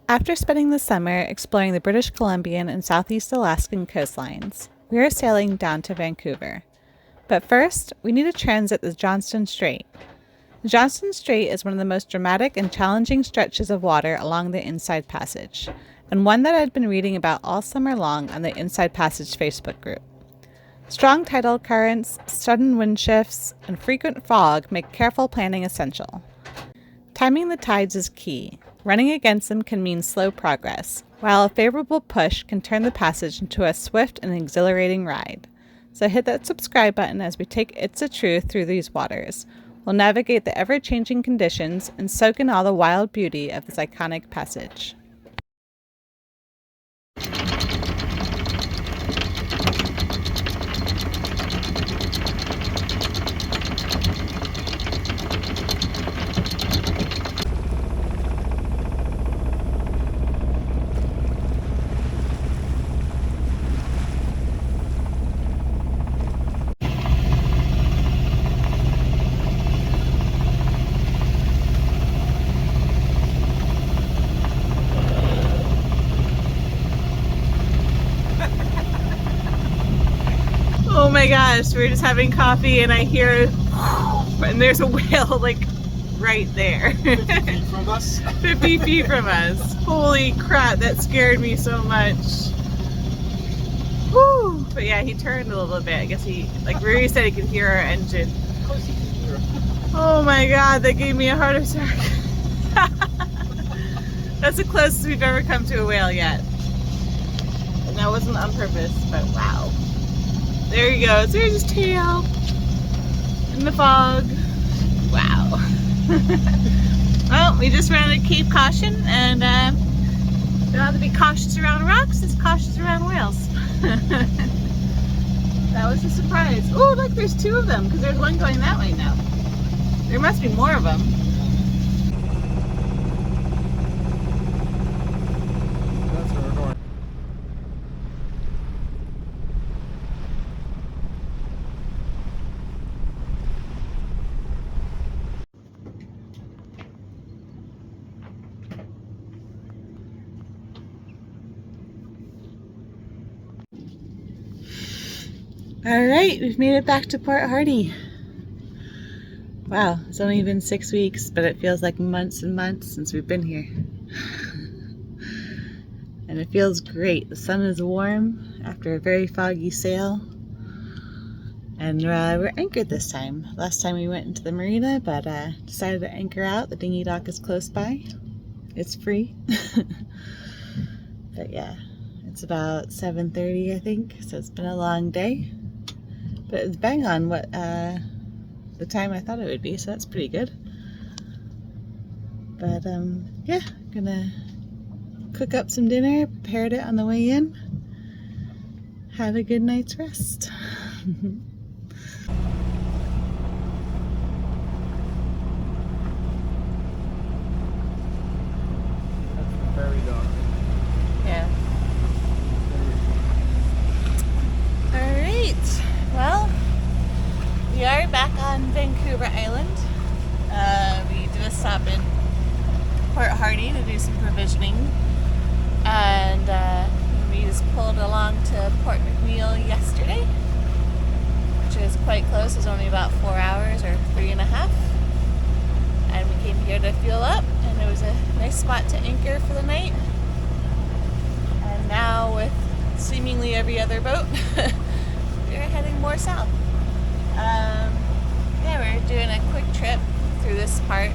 After spending the summer exploring the British Columbian and Southeast Alaskan coastlines, we are sailing down to Vancouver. But first, we need to transit the Johnstone Strait. The Johnstone Strait is one of the most dramatic and challenging stretches of water along the Inside Passage, and one that I'd been reading about all summer long on the Inside Passage Facebook group. Strong tidal currents, sudden wind shifts, and frequent fog make careful planning essential. Timing the tides is key. Running against them can mean slow progress, while a favorable push can turn the passage into a swift and exhilarating ride. So hit that subscribe button as we take It's a Truth through these waters. We'll navigate the ever-changing conditions and soak in all the wild beauty of this iconic passage. Oh my gosh, we were just having coffee and I hear, and there's a whale like right there. 50 feet from us? 50 feet from us. Holy crap, that scared me so much. Whew. But yeah, he turned a little bit. I guess he, like Ruri said, he could hear our engine. Of course he can hear. Oh my god, that gave me a heart attack. That's the closest we've ever come to a whale yet. And that wasn't on purpose, but wow. There he goes. There's his tail in the fog. Wow. Well, we just ran at Cape Caution, and don't have to be cautious around rocks, it's cautious around whales. That was a surprise. Oh, look, there's two of them, because there's one going that way now. There must be more of them. That's where we're going. Alright, we've made it back to Port Hardy. Wow, it's only been 6 weeks, but it feels like months and months since we've been here. And it feels great. The sun is warm after a very foggy sail. And we're anchored this time. Last time we went into the marina, but decided to anchor out. The dinghy dock is close by. It's free. But yeah, it's about 7:30 I think, so it's been a long day. But it's bang on what the time I thought it would be, so that's pretty good. But yeah, gonna cook up some dinner, prepared it on the way in. Have a good night's rest. That's the ferry dock. Yeah. Alright, well, we are back on Vancouver Island. We did a stop in Port Hardy to do some provisioning, and we just pulled along to Port McNeill yesterday, which is quite close. It was only about 4 hours or 3.5, and we came here to fuel up, and it was a nice spot to anchor for the night. And now with seemingly every other boat we're heading more south. Yeah, we're doing a quick trip through this part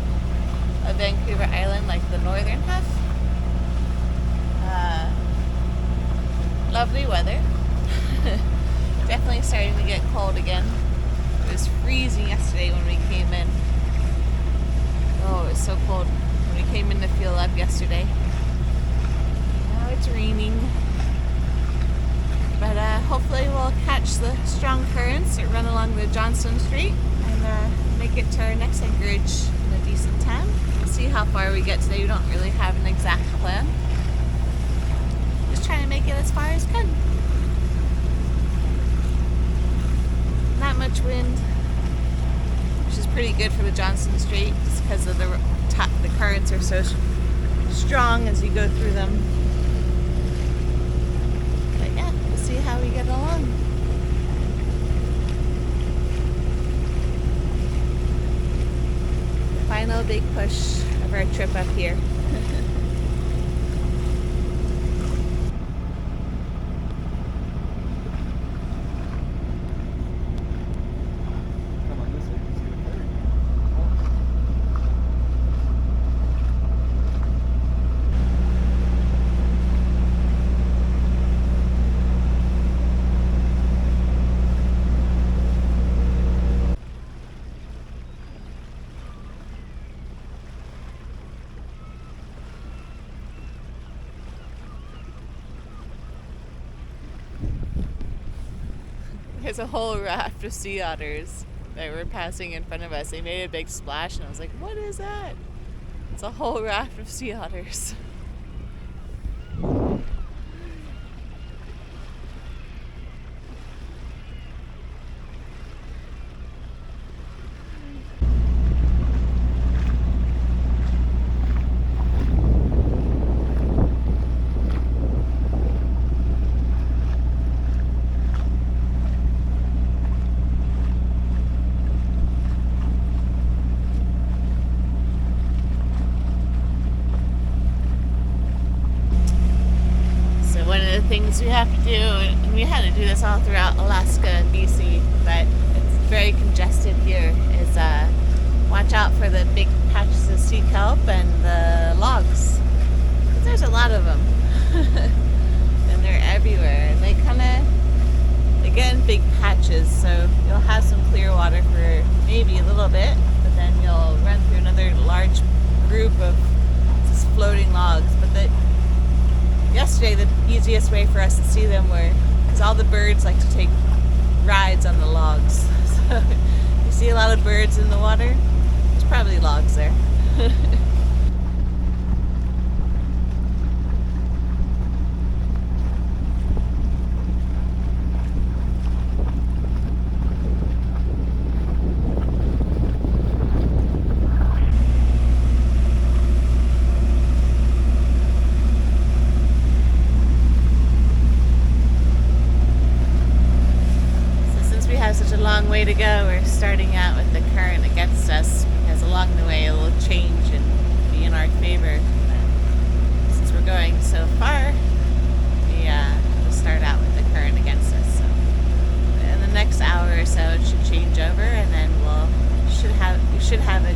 of Vancouver Island, like the northern half. Lovely weather. Definitely starting to get cold again. It was freezing yesterday when we came in. Oh, it was so cold when we came in to fuel up yesterday. Now it's raining. But hopefully we'll catch the strong currents that run along the Johnstone Strait and make it to our next anchorage in a decent time. We'll see how far we get today. We don't really have an exact plan. Just trying to make it as far as can. Not much wind, which is pretty good for the Johnstone Strait just because of the currents are so strong as you go through them. But yeah, we'll see how we get along. Final big push of our trip up here. Come on, this way. See the ferry. There's a whole raft of sea otters that were passing in front of us. They made a big splash and I was like, what is that? It's a whole raft of sea otters. Things we have to do, and we had to do this all throughout Alaska and BC, but it's very congested here, is watch out for the big patches of sea kelp and the logs. There's a lot of them. And they're everywhere, and they kind of get in big patches, so you'll have some clear water for maybe a little bit, but then you'll run through another large group of just floating logs. But yesterday, the easiest way for us to see them were, because all the birds like to take rides on the logs. So you see a lot of birds in the water, there's probably logs there. Such a long way to go. We're starting out with the current against us because along the way it will change and be in our favor. But since we're going so far, we'll start out with the current against us. So in the next hour or so, it should change over, and then we should have a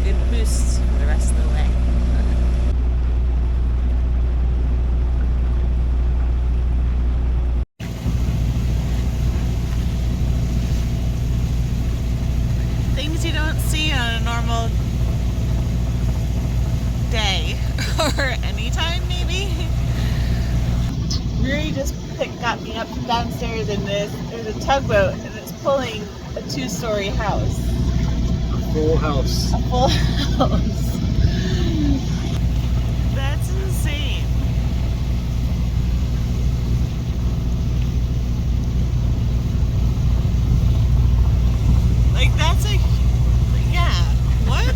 good boost for the rest of the way. Things you don't see on a normal day or anytime, maybe. Rui just got me up from downstairs, and there's a tugboat, and it's pulling a 2-story house. Full house. A full house. That's insane. Like, that's a... Yeah. What?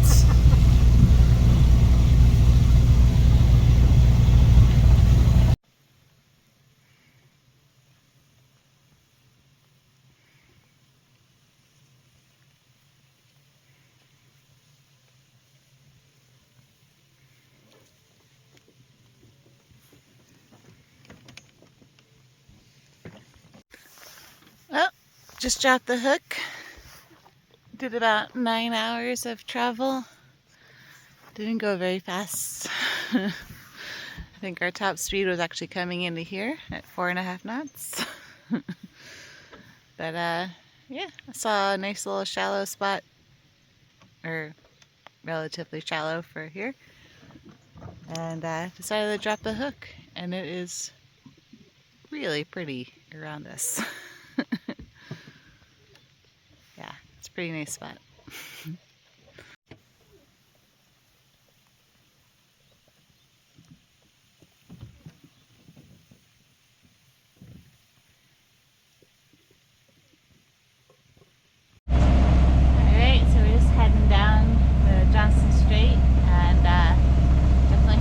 Well, just dropped the hook. Did about 9 hours of travel. Didn't go very fast. I think our top speed was actually coming into here at 4.5 knots. But yeah, I saw a nice little shallow spot, or relatively shallow for here, and decided to drop the hook, and it is really pretty around us. Yeah, it's a pretty nice spot. Alright, so we're just heading down the Johnstone Strait, and definitely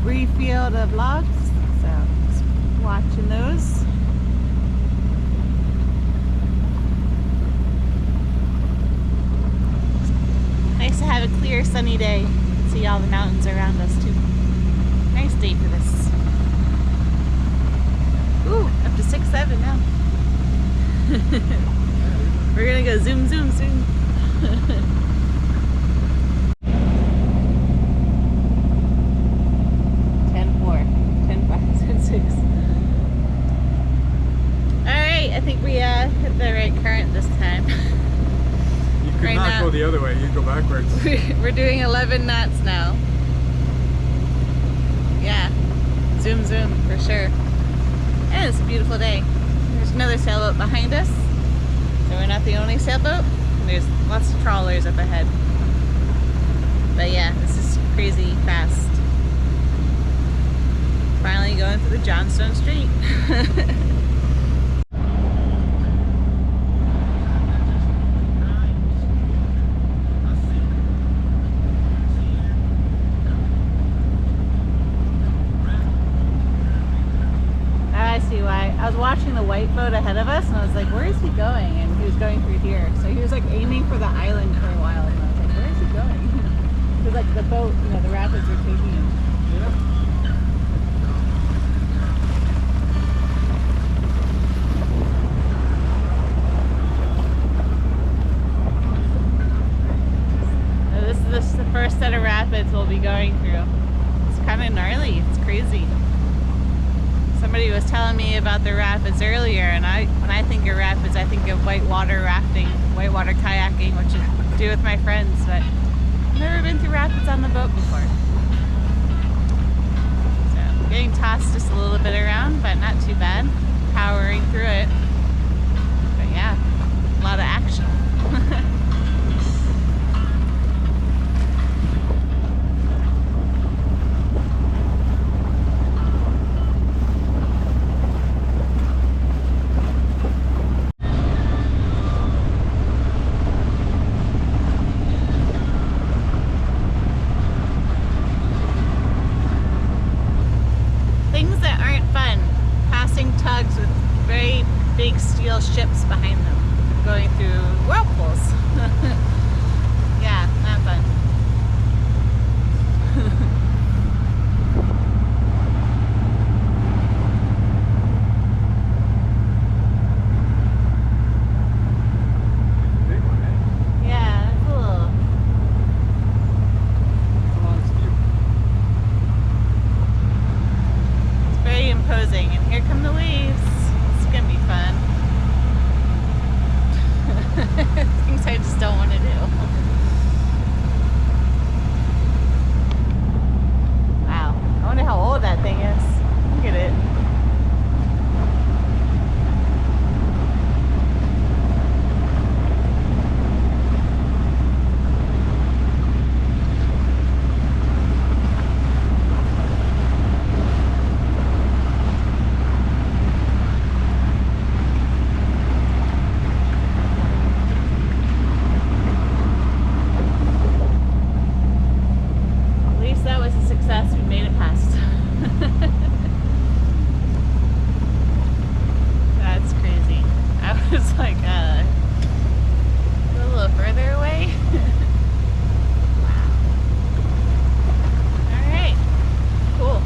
brief field of logs, so just watching those. Nice to have a clear sunny day. See all the mountains around us too. Nice day for this. Ooh, up to 6'7" now. We're gonna go zoom zoom soon. 10-4, 10-5, 10-6. Alright, I think we hit the right current this time. You could not go the other way, you'd go backwards. We're doing 11 knots now. Yeah, zoom zoom for sure. And it's a beautiful day. There's another sailboat behind us, so we're not the only sailboat. There's lots of trawlers up ahead. But yeah, this is crazy fast. Finally going through the Johnstone Strait. I see why. I was watching the white boat ahead of us and I was like, where is he going? And he was going through here. So he was like aiming for the island for a while and I was like, where is he going? Because like the boat, you know, the rapids are taking him. So this is the first set of rapids we'll be going through. It's kind of gnarly. It's crazy. Somebody was telling me about the rapids earlier, and when I think of rapids, I think of whitewater rafting, whitewater kayaking, which I do with my friends, but I've never been through rapids on the boat before. So, getting tossed just a little bit around, but not too bad. Powering through it. But yeah, a lot of action. Tugs with very big steel ships behind them going through whirlpools. Yeah, not fun. Yeah, it's a little. It's very imposing, and here come the waves. It's gonna be fun. Things I just don't want to do. Wow, I wonder how old that thing is. Look at it. We made it past. That's crazy. I was like, a little further away. Wow. Alright. Cool.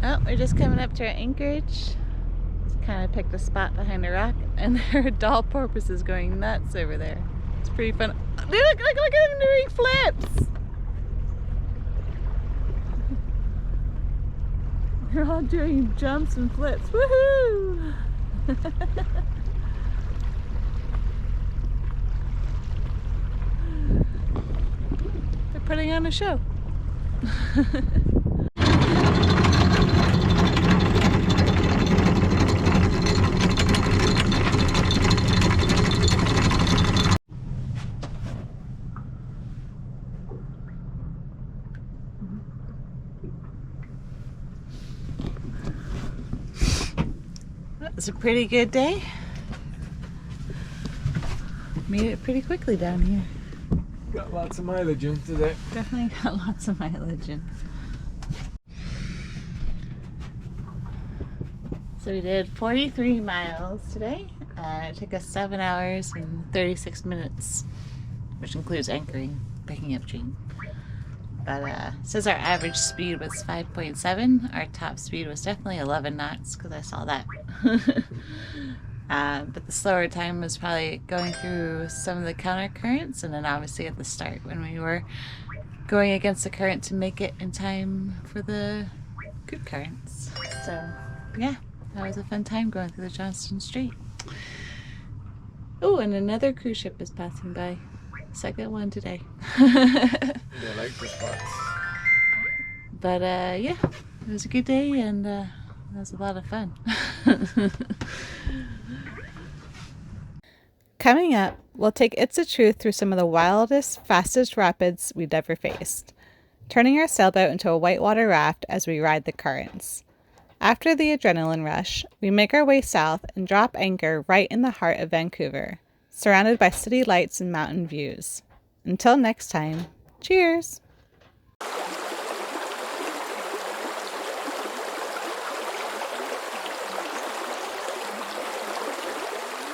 Oh, we're just coming up to our anchorage. Just kind of picked a spot behind a rock. and there are doll porpoises going nuts over there. It's pretty fun. Look at them doing flips! They're all doing jumps and flips. Woohoo! They're putting on a show. It's a pretty good day. Made it pretty quickly down here. Got lots of mileage in today. Definitely got lots of mileage in. So we did 43 miles today. It took us 7 hours and 36 minutes, which includes anchoring, picking up Jean. But it says our average speed was 5.7. Our top speed was definitely 11 knots because I saw that. But the slower time was probably going through some of the counter currents, and then obviously at the start when we were going against the current to make it in time for the good currents. So yeah, that was a fun time going through the Johnstone Strait. Oh, and another cruise ship is passing by. Second one today. They like the spots. But yeah, it was a good day, and it was a lot of fun. Coming up, we'll take It's a Truth through some of the wildest, fastest rapids we've ever faced, turning our sailboat into a whitewater raft as we ride the currents. After the adrenaline rush, we make our way south and drop anchor right in the heart of Vancouver, surrounded by city lights and mountain views. Until next time, cheers!